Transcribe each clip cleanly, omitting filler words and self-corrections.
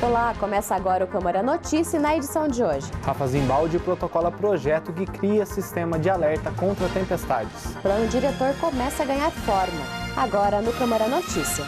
Olá, começa agora o Câmara Notícia na edição de hoje. Rafa Zimbaldi protocola projeto que cria sistema de alerta contra tempestades. Plano diretor começa a ganhar forma. Agora no Câmara Notícia.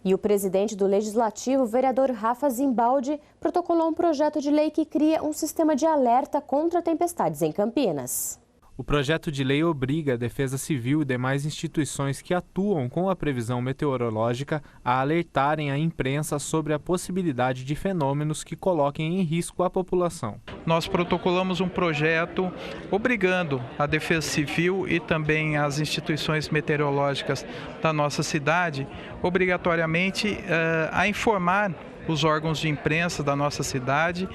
E o presidente do Legislativo, o vereador Rafa Zimbaldi, protocolou um projeto de lei que cria um sistema de alerta contra tempestades em Campinas. O projeto de lei obriga a Defesa Civil e demais instituições que atuam com a previsão meteorológica a alertarem a imprensa sobre a possibilidade de fenômenos que coloquem em risco a população. Nós protocolamos um projeto obrigando a Defesa Civil e também as instituições meteorológicas da nossa cidade, obrigatoriamente, a informar os órgãos de imprensa da nossa cidade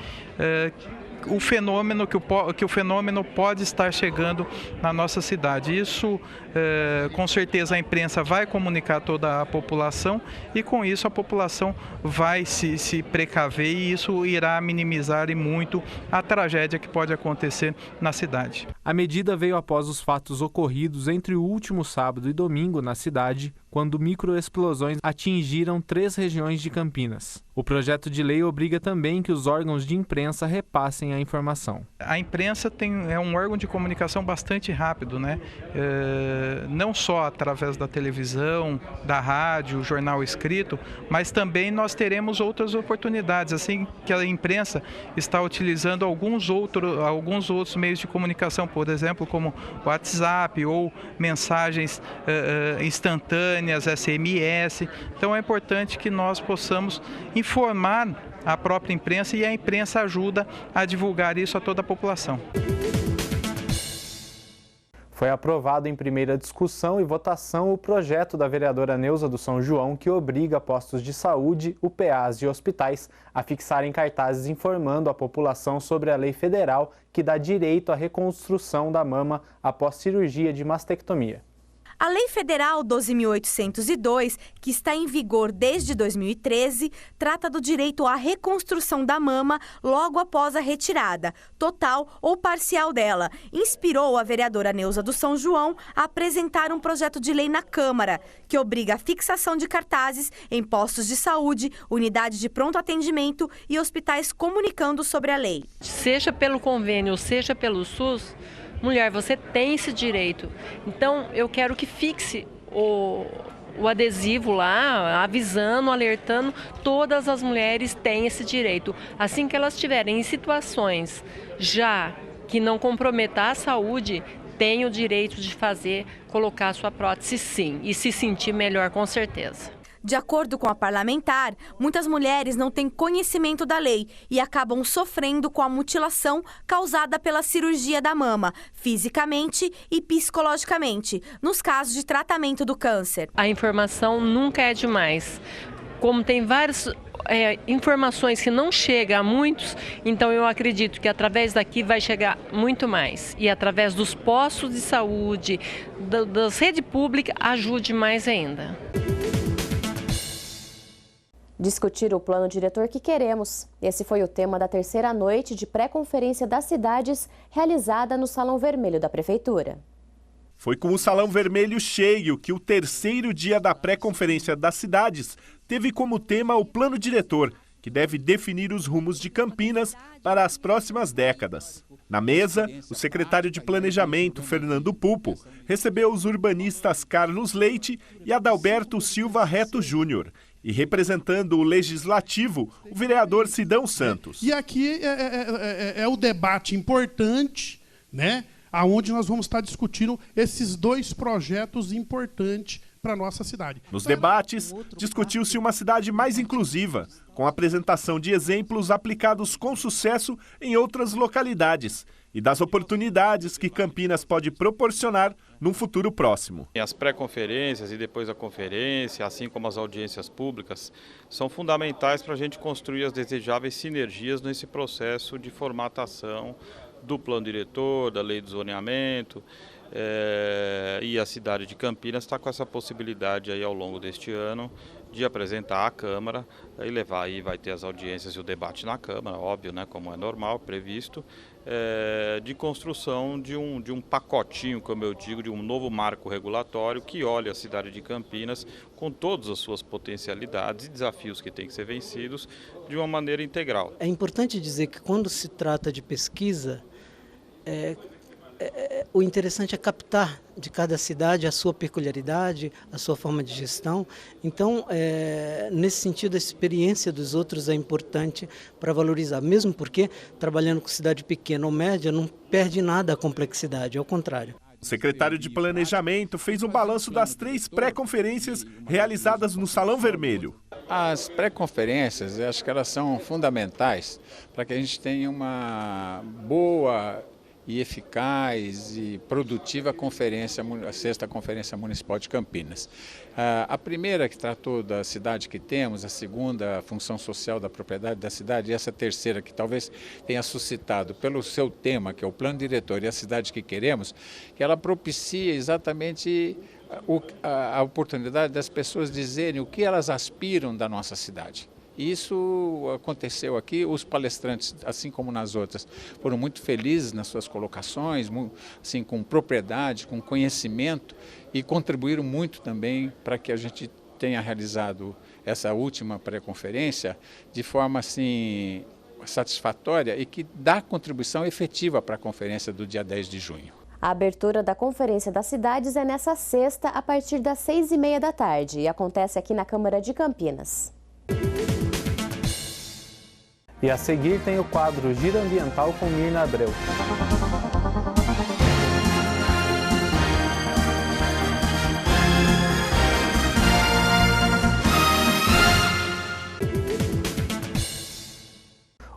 o fenômeno que o fenômeno pode estar chegando na nossa cidade. Isso, com certeza, a imprensa vai comunicar a toda a população e, com isso, a população vai se precaver e isso irá minimizar e muito a tragédia que pode acontecer na cidade. A medida veio após os fatos ocorridos entre o último sábado e domingo na cidade, quando microexplosões atingiram 3 regiões de Campinas. O projeto de lei obriga também que os órgãos de imprensa repassem a informação. A imprensa é um órgão de comunicação bastante rápido, né? Não só através da televisão, da rádio, jornal escrito, mas também nós teremos outras oportunidades, assim que a imprensa está utilizando alguns outros meios de comunicação, por exemplo, como WhatsApp ou mensagens instantâneas, SMS. Então é importante que nós possamos informar a própria imprensa e a imprensa ajuda a divulgar isso a toda a população. Foi aprovado em primeira discussão e votação o projeto da vereadora Neuza do São João que obriga postos de saúde, UPAs e hospitais a fixarem cartazes informando a população sobre a lei federal que dá direito à reconstrução da mama após cirurgia de mastectomia. A Lei Federal 12.802, que está em vigor desde 2013, trata do direito à reconstrução da mama logo após a retirada, total ou parcial dela. Inspirou a vereadora Neuza do São João a apresentar um projeto de lei na Câmara, que obriga a fixação de cartazes em postos de saúde, unidades de pronto atendimento e hospitais comunicando sobre a lei. Seja pelo convênio, seja pelo SUS, mulher, você tem esse direito. Então, eu quero que fixe o adesivo lá, avisando, alertando, todas as mulheres têm esse direito. Assim que elas estiverem em situações já que não comprometa a saúde, tem o direito de colocar a sua prótese sim, e se sentir melhor com certeza. De acordo com a parlamentar, muitas mulheres não têm conhecimento da lei e acabam sofrendo com a mutilação causada pela cirurgia da mama, fisicamente e psicologicamente, nos casos de tratamento do câncer. A informação nunca é demais. Como tem várias informações que não chegam a muitos, então eu acredito que através daqui vai chegar muito mais. E através dos postos de saúde, das redes públicas, ajude mais ainda. Discutir o plano diretor que queremos. Esse foi o tema da terceira noite de pré-conferência das cidades realizada no Salão Vermelho da Prefeitura. Foi com o Salão Vermelho cheio que o terceiro dia da pré-conferência das cidades teve como tema o plano diretor, que deve definir os rumos de Campinas para as próximas décadas. Na mesa, o secretário de Planejamento, Fernando Pupo, recebeu os urbanistas Carlos Leite e Adalberto Silva Reto Júnior. E representando o Legislativo, o vereador Sidão Santos. E aqui é o debate importante, né, onde nós vamos estar discutindo esses 2 projetos importantes para a nossa cidade. Nos debates, discutiu-se uma cidade mais inclusiva, com a apresentação de exemplos aplicados com sucesso em outras localidades e das oportunidades que Campinas pode proporcionar num futuro próximo. As pré-conferências e depois a conferência, assim como as audiências públicas, são fundamentais para a gente construir as desejáveis sinergias nesse processo de formatação do plano diretor, da lei do zoneamento, e a cidade de Campinas está com essa possibilidade aí ao longo deste ano de apresentar à Câmara e levar, aí vai ter as audiências e o debate na Câmara, óbvio, né, como é normal, previsto, de construção de um pacotinho, como eu digo, de um novo marco regulatório que olhe a cidade de Campinas com todas as suas potencialidades e desafios que têm que ser vencidos de uma maneira integral. É importante dizer que quando se trata de pesquisa, o interessante é captar de cada cidade a sua peculiaridade, a sua forma de gestão. Então, nesse sentido, a experiência dos outros é importante para valorizar, mesmo porque, trabalhando com cidade pequena ou média, não perde nada a complexidade, ao contrário. O secretário de Planejamento fez um balanço das 3 pré-conferências realizadas no Salão Vermelho. As pré-conferências, acho que elas são fundamentais para que a gente tenha uma boa e eficaz e produtiva conferência, a 6ª Conferência Municipal de Campinas. A primeira que tratou da cidade que temos, a segunda, a função social da propriedade da cidade, e essa terceira que talvez tenha suscitado pelo seu tema, que é o plano diretor e a cidade que queremos, que ela propicia exatamente a oportunidade das pessoas dizerem o que elas aspiram da nossa cidade. Isso aconteceu aqui, os palestrantes, assim como nas outras, foram muito felizes nas suas colocações, assim, com propriedade, com conhecimento, e contribuíram muito também para que a gente tenha realizado essa última pré-conferência de forma assim, satisfatória e que dá contribuição efetiva para a conferência do dia 10 de junho. A abertura da Conferência das Cidades é nessa sexta, a partir das 6h30 da tarde, e acontece aqui na Câmara de Campinas. E a seguir tem o quadro Giro Ambiental com Mirna Abreu.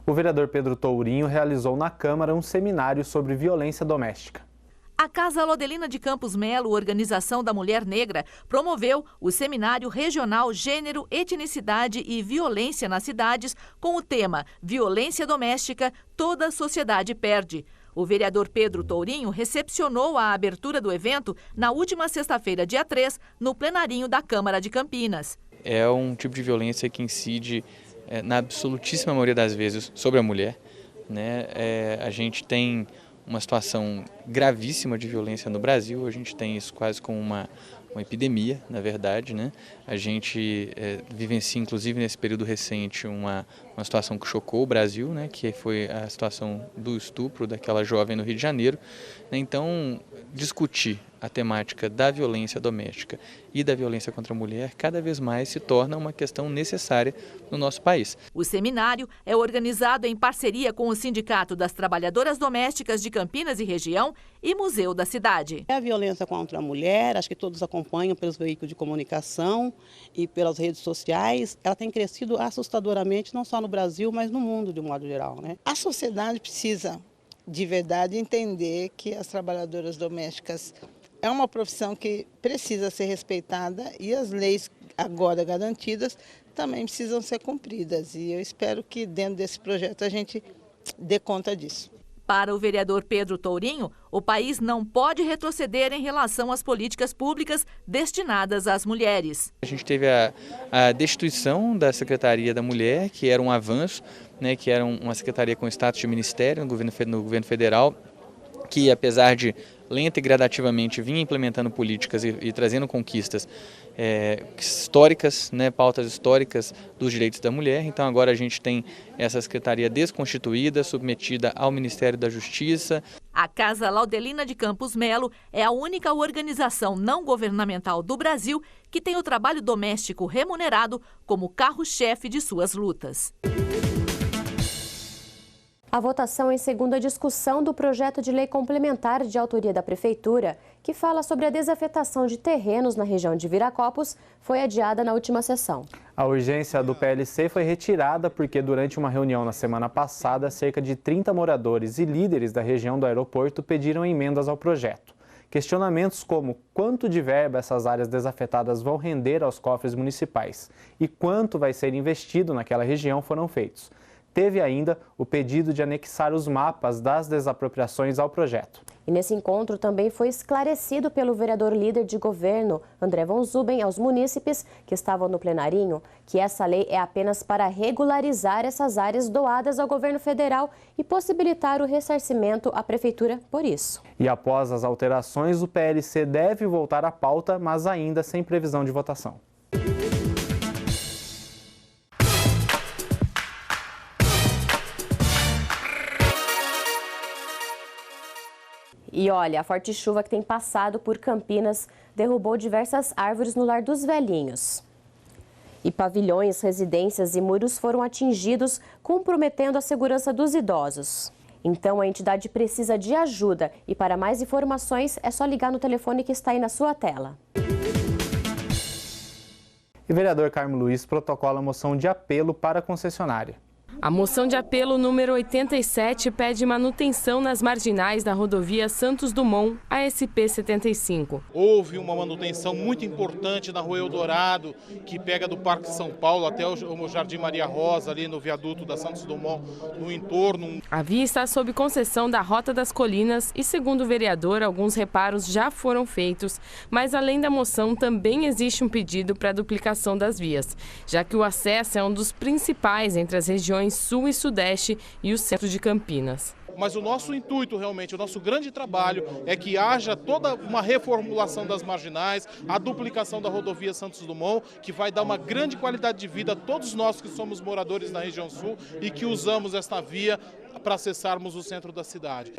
O vereador Pedro Tourinho realizou na Câmara um seminário sobre violência doméstica. A Casa Laudelina de Campos Melo, Organização da Mulher Negra, promoveu o Seminário Regional Gênero, Etnicidade e Violência nas Cidades com o tema Violência Doméstica, toda a sociedade perde. O vereador Pedro Tourinho recepcionou a abertura do evento na última sexta-feira, dia 3, no plenarinho da Câmara de Campinas. É um tipo de violência que incide, na absolutíssima maioria das vezes, sobre a mulher, né? A gente tem uma situação gravíssima de violência no Brasil, a gente tem isso quase como uma epidemia, na verdade, né? A gente vivencia, inclusive, nesse período recente, uma situação que chocou o Brasil, né? Que foi a situação do estupro daquela jovem no Rio de Janeiro. Então, discutir a temática da violência doméstica e da violência contra a mulher cada vez mais se torna uma questão necessária no nosso país. O seminário é organizado em parceria com o Sindicato das Trabalhadoras Domésticas de Campinas e Região e Museu da Cidade. A violência contra a mulher, acho que todos acompanham pelos veículos de comunicação e pelas redes sociais, ela tem crescido assustadoramente, não só no Brasil, mas no mundo de um modo geral, né? A sociedade precisa, de verdade, entender que as trabalhadoras domésticas é uma profissão que precisa ser respeitada e as leis agora garantidas também precisam ser cumpridas. E eu espero que dentro desse projeto a gente dê conta disso. Para o vereador Pedro Tourinho, o país não pode retroceder em relação às políticas públicas destinadas às mulheres. A gente teve a destituição da Secretaria da Mulher, que era um avanço, né, que era uma secretaria com status de ministério no governo federal, que apesar de lenta e gradativamente vinha implementando políticas e trazendo conquistas históricas, né, pautas históricas dos direitos da mulher. Então agora a gente tem essa secretaria desconstituída, submetida ao Ministério da Justiça. A Casa Laudelina de Campos Melo é a única organização não governamental do Brasil que tem o trabalho doméstico remunerado como carro-chefe de suas lutas. A votação em segunda discussão do projeto de lei complementar de autoria da Prefeitura, que fala sobre a desafetação de terrenos na região de Viracopos, foi adiada na última sessão. A urgência do PLC foi retirada porque, durante uma reunião na semana passada, cerca de 30 moradores e líderes da região do aeroporto pediram emendas ao projeto. Questionamentos como quanto de verba essas áreas desafetadas vão render aos cofres municipais e quanto vai ser investido naquela região foram feitos. Teve ainda o pedido de anexar os mapas das desapropriações ao projeto. E nesse encontro também foi esclarecido pelo vereador líder de governo, André Von Zuben, aos munícipes que estavam no plenarinho, que essa lei é apenas para regularizar essas áreas doadas ao governo federal e possibilitar o ressarcimento à prefeitura por isso. E após as alterações, o PLC deve voltar à pauta, mas ainda sem previsão de votação. E olha, a forte chuva que tem passado por Campinas derrubou diversas árvores no Lar dos Velhinhos. E pavilhões, residências e muros foram atingidos, comprometendo a segurança dos idosos. Então a entidade precisa de ajuda e para mais informações é só ligar no telefone que está aí na sua tela. E o vereador Carmo Luiz protocola a moção de apelo para a concessionária. A moção de apelo número 87 pede manutenção nas marginais da rodovia Santos Dumont, a SP-75. Houve uma manutenção muito importante na Rua Eldorado, que pega do Parque São Paulo até o Jardim Maria Rosa, ali no viaduto da Santos Dumont, no entorno. A via está sob concessão da Rota das Colinas e, segundo o vereador, alguns reparos já foram feitos, mas além da moção também existe um pedido para a duplicação das vias, já que o acesso é um dos principais entre as regiões Sul e Sudeste e o centro de Campinas. Mas o nosso intuito realmente, o nosso grande trabalho é que haja toda uma reformulação das marginais, a duplicação da rodovia Santos Dumont, que vai dar uma grande qualidade de vida a todos nós que somos moradores na região sul e que usamos esta via para acessarmos o centro da cidade.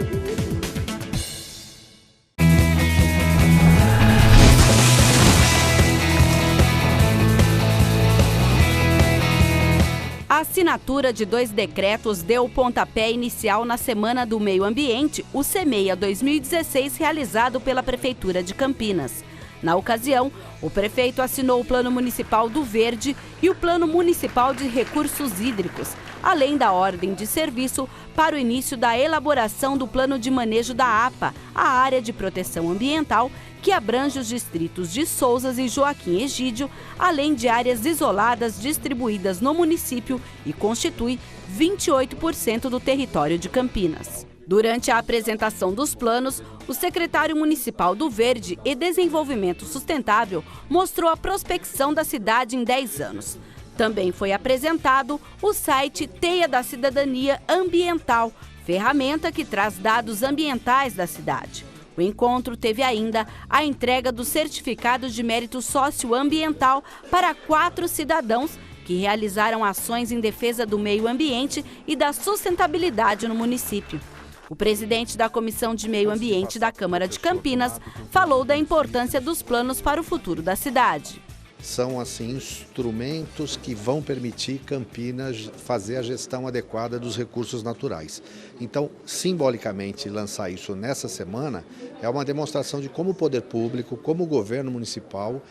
A assinatura de 2 decretos deu o pontapé inicial na Semana do Meio Ambiente, o SEMEIA 2016, realizado pela Prefeitura de Campinas. Na ocasião, o prefeito assinou o Plano Municipal do Verde e o Plano Municipal de Recursos Hídricos, além da ordem de serviço para o início da elaboração do Plano de Manejo da APA, a Área de Proteção Ambiental, que abrange os distritos de Sousas e Joaquim Egídio, além de áreas isoladas distribuídas no município e constitui 28% do território de Campinas. Durante a apresentação dos planos, o secretário municipal do Verde e Desenvolvimento Sustentável mostrou a prospecção da cidade em 10 anos. Também foi apresentado o site Teia da Cidadania Ambiental, ferramenta que traz dados ambientais da cidade. O encontro teve ainda a entrega do certificado de mérito socioambiental para 4 cidadãos que realizaram ações em defesa do meio ambiente e da sustentabilidade no município. O presidente da Comissão de Meio Ambiente da Câmara de Campinas falou da importância dos planos para o futuro da cidade. São, assim, instrumentos que vão permitir Campinas fazer a gestão adequada dos recursos naturais. Então, simbolicamente, lançar isso nessa semana é uma demonstração de como o poder público, como o governo municipal,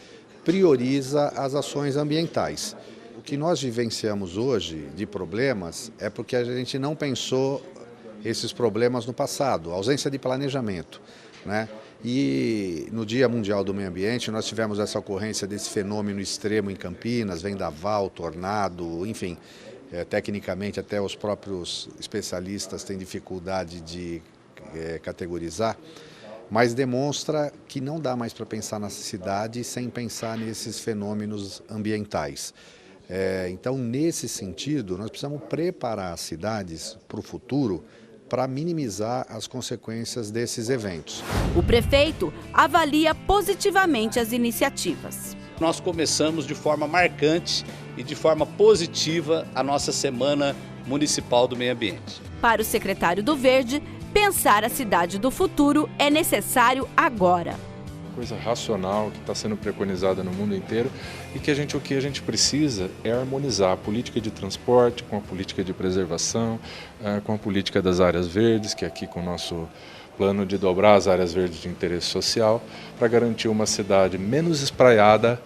prioriza as ações ambientais. O que nós vivenciamos hoje de problemas é porque a gente não pensou esses problemas no passado, ausência de planejamento, né? E no Dia Mundial do Meio Ambiente nós tivemos essa ocorrência desse fenômeno extremo em Campinas, vendaval, tornado, enfim, tecnicamente até os próprios especialistas têm dificuldade de categorizar, mas demonstra que não dá mais para pensar na cidade sem pensar nesses fenômenos ambientais. Então, nesse sentido, nós precisamos preparar as cidades para o futuro, para minimizar as consequências desses eventos. O prefeito avalia positivamente as iniciativas. Nós começamos de forma marcante e de forma positiva a nossa Semana Municipal do Meio Ambiente. Para o secretário do Verde, pensar a cidade do futuro é necessário agora. Coisa racional que está sendo preconizada no mundo inteiro e que o que a gente precisa é harmonizar a política de transporte com a política de preservação, com a política das áreas verdes, que é aqui com o nosso plano de dobrar as áreas verdes de interesse social, para garantir uma cidade menos espraiada,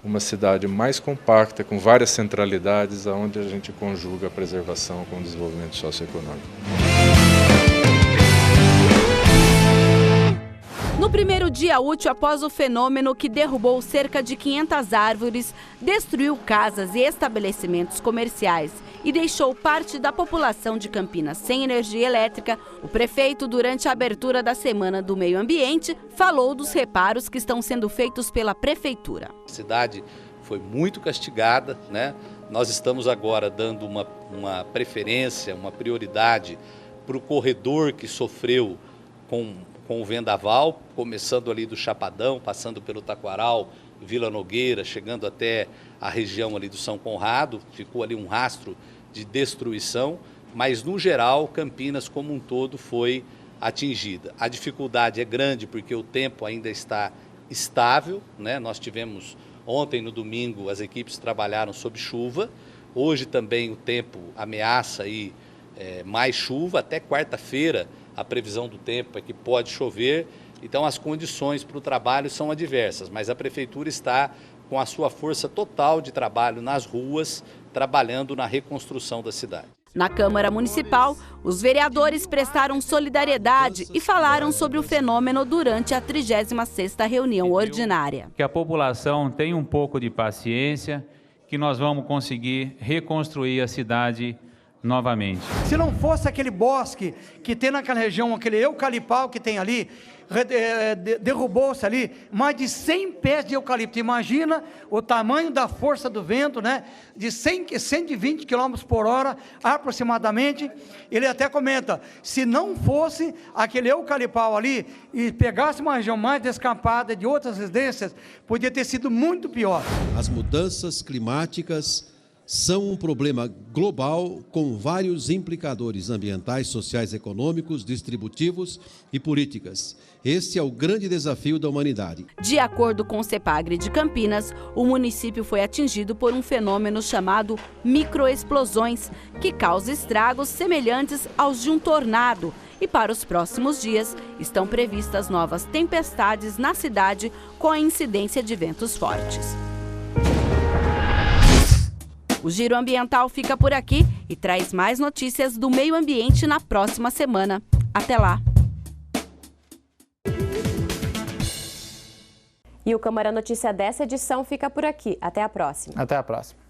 uma cidade mais compacta, com várias centralidades, onde a gente conjuga a preservação com o desenvolvimento socioeconômico. No primeiro dia útil após o fenômeno que derrubou cerca de 500 árvores, destruiu casas e estabelecimentos comerciais e deixou parte da população de Campinas sem energia elétrica, o prefeito, durante a abertura da Semana do Meio Ambiente, falou dos reparos que estão sendo feitos pela prefeitura. A cidade foi muito castigada, né? Nós estamos agora dando uma preferência, uma prioridade para o corredor que sofreu com o vendaval, começando ali do Chapadão, passando pelo Taquaral, Vila Nogueira, chegando até a região ali do São Conrado, ficou ali um rastro de destruição, mas no geral Campinas como um todo foi atingida. A dificuldade é grande porque o tempo ainda está estável, né? Nós tivemos ontem no domingo, as equipes trabalharam sob chuva, hoje também o tempo ameaça aí mais chuva, até quarta-feira a previsão do tempo é que pode chover, então as condições para o trabalho são adversas, mas a prefeitura está com a sua força total de trabalho nas ruas, trabalhando na reconstrução da cidade. Na Câmara Municipal, os vereadores prestaram solidariedade e falaram sobre o fenômeno durante a 36ª reunião ordinária. Que a população tenha um pouco de paciência, que nós vamos conseguir reconstruir a cidade novamente. Se não fosse aquele bosque que tem naquela região, aquele eucalipau que tem ali, derrubou-se ali mais de 100 pés de eucalipto. Imagina o tamanho da força do vento, né? De 120 km por hora aproximadamente. Ele até comenta, se não fosse aquele eucalipau ali e pegasse uma região mais descampada de outras residências, podia ter sido muito pior. As mudanças climáticas são um problema global com vários implicadores ambientais, sociais, econômicos, distributivos e políticas. Este é o grande desafio da humanidade. De acordo com o CEPAGRE de Campinas, o município foi atingido por um fenômeno chamado microexplosões, que causa estragos semelhantes aos de um tornado. E para os próximos dias, estão previstas novas tempestades na cidade com a incidência de ventos fortes. O Giro Ambiental fica por aqui e traz mais notícias do meio ambiente na próxima semana. Até lá! E o Câmara Notícia dessa edição fica por aqui. Até a próxima. Até a próxima.